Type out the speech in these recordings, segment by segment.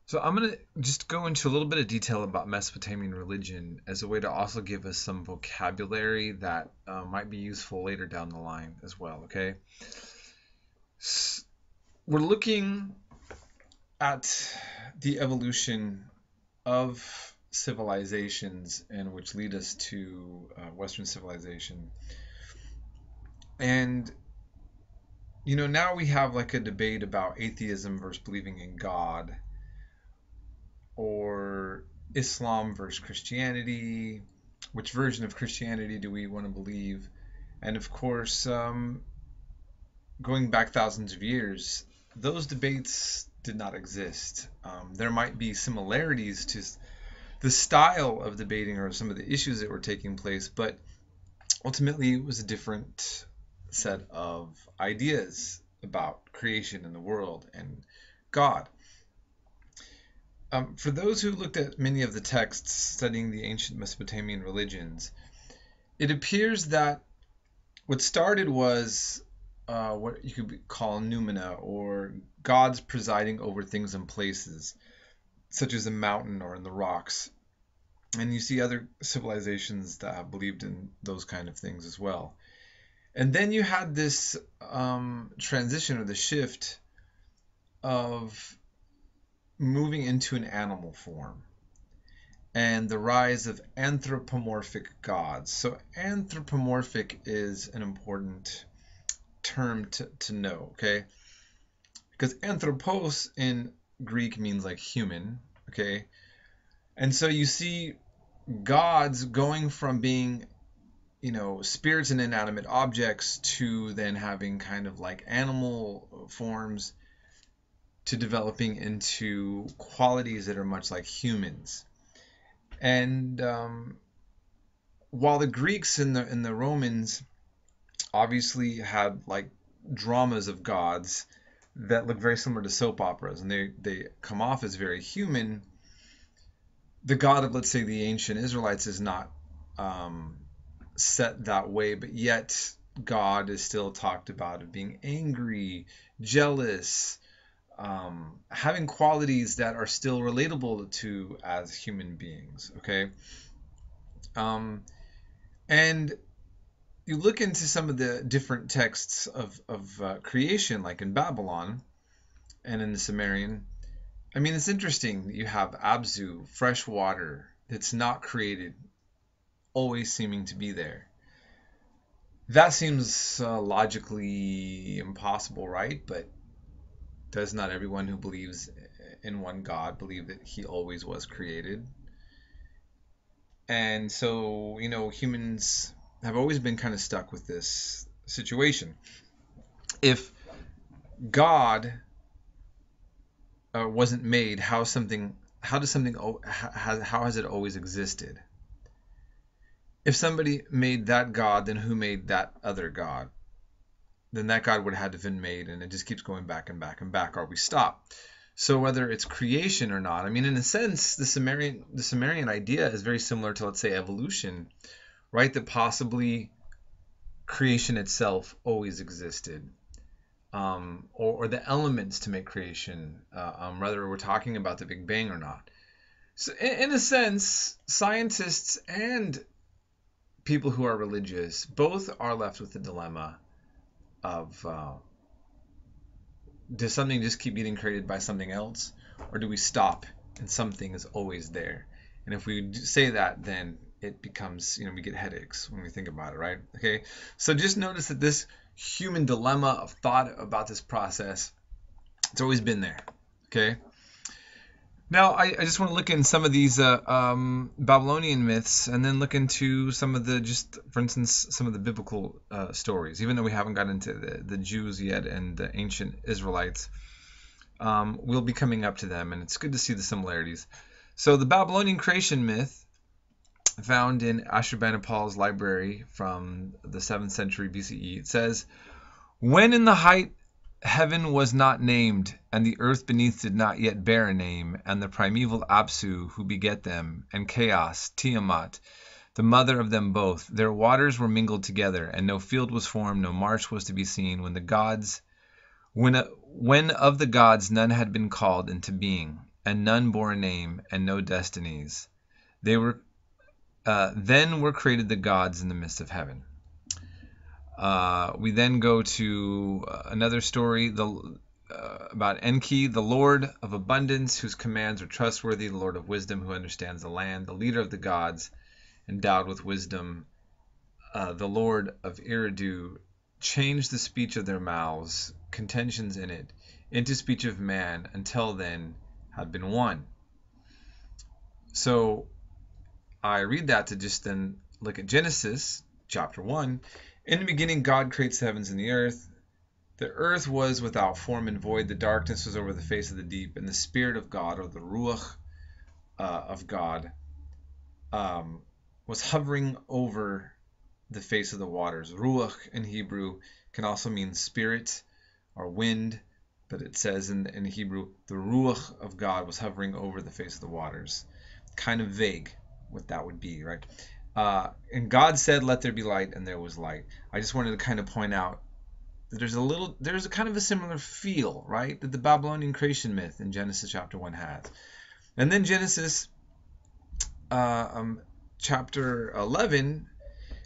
So I'm going to just go into a little bit of detail about Mesopotamian religion as a way to also give us some vocabulary that might be useful later down the line as well, okay? We're looking at the evolution of civilizations and which lead us to Western civilization. And now we have like a debate about atheism versus believing in God, or Islam versus Christianity. Which version of Christianity do we want to believe? And of course, going back thousands of years, those debates did not exist. There might be similarities to the style of debating or some of the issues that were taking place, but ultimately it was a different set of ideas about creation and the world and God. For those who looked at many of the texts studying the ancient Mesopotamian religions, it appears that what started was what you could call noumena, or gods presiding over things and places, such as a mountain or in the rocks. And you see other civilizations that have believed in those kind of things as well. And then you had this transition or the shift of moving into an animal form and the rise of anthropomorphic gods. So anthropomorphic is an important term to know, okay? Because anthropos in Greek means like human, okay? And so you see gods going from being, spirits and inanimate objects to then having kind of like animal forms, to developing into qualities that are much like humans. And while the Greeks and the Romans obviously had like dramas of gods that look very similar to soap operas, and they come off as very human, the God of, let's say, the ancient Israelites is not set that way, but yet God is still talked about of being angry, jealous, having qualities that are still relatable to as human beings, okay? And you look into some of the different texts of creation, like in Babylon and in the Sumerian. I mean, it's interesting that you have Abzu, fresh water that's not created, always seeming to be there. That seems logically impossible, right? But does not everyone who believes in one God believe that he always was created? And so, humans have always been kind of stuck with this situation. If God wasn't made, how has it always existed? If somebody made that God, then who made that other God? Then that God would have had to have been made, and it just keeps going back and back and back, or we stop. So whether it's creation or not, I mean, in a sense, the Sumerian idea is very similar to, let's say, evolution, right? That possibly creation itself always existed, or the elements to make creation, whether we're talking about the Big Bang or not. So in a sense, scientists and people who are religious both are left with the dilemma of does something just keep getting created by something else, or do we stop and something is always there? And if we say that, then it becomes, we get headaches when we think about it, right? Okay, so just notice that this human dilemma of thought about this process, it's always been there, okay? Now, I just want to look in some of these Babylonian myths, and then look into some of the, for instance, some of the biblical stories. Even though we haven't gotten into the Jews yet and the ancient Israelites, we'll be coming up to them, and it's good to see the similarities. So the Babylonian creation myth, found in Ashurbanipal's library from the 7th century BCE, it says, "When in the height heaven was not named, and the earth beneath did not yet bear a name, and the primeval Apsu who beget them, and Chaos, Tiamat, the mother of them both, their waters were mingled together, and no field was formed, no marsh was to be seen, when of the gods none had been called into being. and none bore a name, and no destinies. They were then were created the gods in the midst of heaven. We then go to another story about Enki, the Lord of abundance, whose commands are trustworthy, the Lord of wisdom, who understands the land, the leader of the gods, endowed with wisdom, the Lord of Eridu, changed the speech of their mouths, contentions in it, into speech of man, until then had been one. So I read that to just then look at Genesis chapter 1. In the beginning, God creates the heavens and the earth. The earth was without form and void. The darkness was over the face of the deep, and the Spirit of God, or the Ruach of God, was hovering over the face of the waters. Ruach in Hebrew can also mean spirit or wind, but it says in Hebrew, the Ruach of God was hovering over the face of the waters. Kind of vague what that would be, right? And God said, "Let there be light," and there was light. I just wanted to kind of point out that there's a kind of a similar feel, right, that the Babylonian creation myth in Genesis chapter 1 has. And then Genesis chapter 11,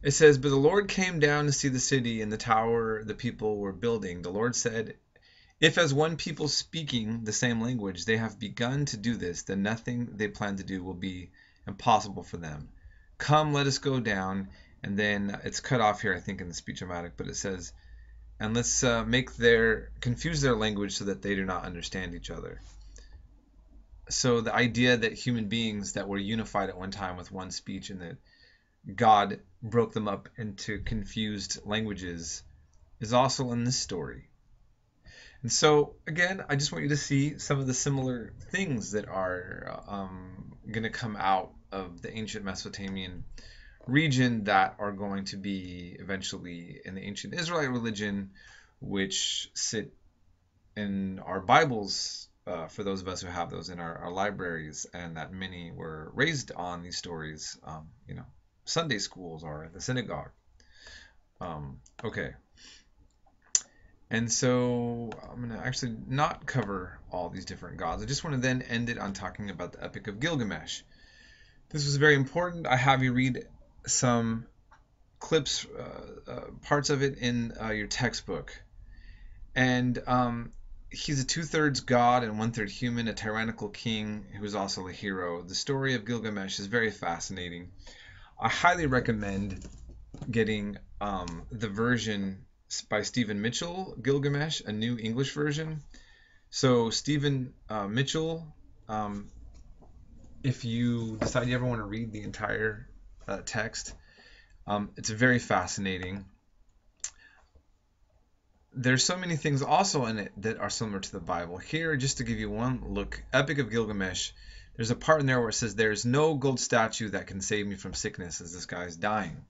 it says, "But the Lord came down to see the city and the tower the people were building. The Lord said, if as one people speaking the same language they have begun to do this, then nothing they plan to do will be impossible for them. Come, let us go down." And then it's cut off here, I think, in the speech-o-matic, but it says, "And let's confuse their language so that they do not understand each other." So the idea that human beings that were unified at one time with one speech, and that God broke them up into confused languages, is also in this story. And so, again, I just want you to see some of the similar things that are going to come out of the ancient Mesopotamian region that are going to be eventually in the ancient Israelite religion, which sit in our Bibles, for those of us who have those in our libraries, and that many were raised on these stories, Sunday schools or the synagogue. Okay. And so I'm going to actually not cover all these different gods. I just want to then end it on talking about the Epic of Gilgamesh. This was very important. I have you read some clips, parts of it in your textbook. And he's a 2/3 god and 1/3 human, a tyrannical king who is also a hero. The story of Gilgamesh is very fascinating. I highly recommend getting the version by Stephen Mitchell, Gilgamesh, a new English version. So Stephen Mitchell, if you decide you ever want to read the entire text, it's very fascinating. There's so many things also in it that are similar to the Bible. Here, just to give you one look, Epic of Gilgamesh, there's a part in there where it says, "There's no gold statue that can save me from sickness as this guy's dying."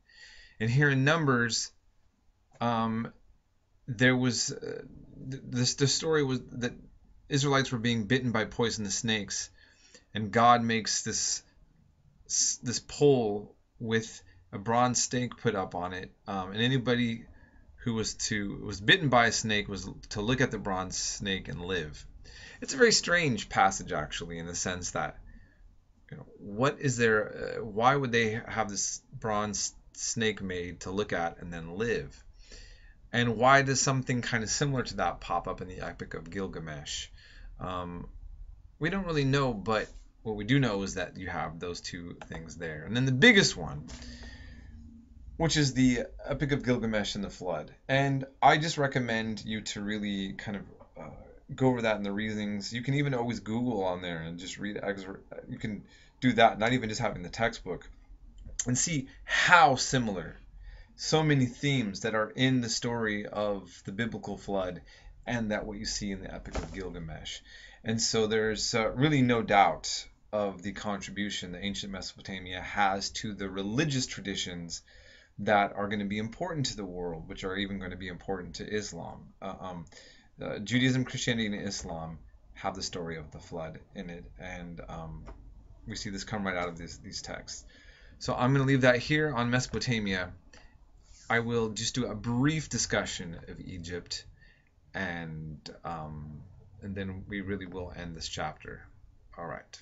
And here in Numbers, there was the story was that Israelites were being bitten by poisonous snakes, and God makes this pole with a bronze stake put up on it, and anybody who was bitten by a snake was to look at the bronze snake and live. It's a very strange passage, actually, in the sense that, what is there? Why would they have this bronze snake made to look at and then live? And why does something kind of similar to that pop up in the Epic of Gilgamesh? We don't really know, but what we do know is that you have those two things there. And then the biggest one, which is the Epic of Gilgamesh and the Flood. And I just recommend you to really kind of go over that in the reasonings. You can even always Google on there and just read. You can do that, not even just having the textbook, and see how similar so many themes that are in the story of the biblical flood and that what you see in the Epic of Gilgamesh. And so there's really no doubt of the contribution that ancient Mesopotamia has to the religious traditions that are going to be important to the world, which are even going to be important to Islam. Judaism, Christianity, and Islam have the story of the flood in it, and we see this come right out of these texts. So I'm going to leave that here on Mesopotamia. I will just do a brief discussion of Egypt, and then we really will end this chapter. All right.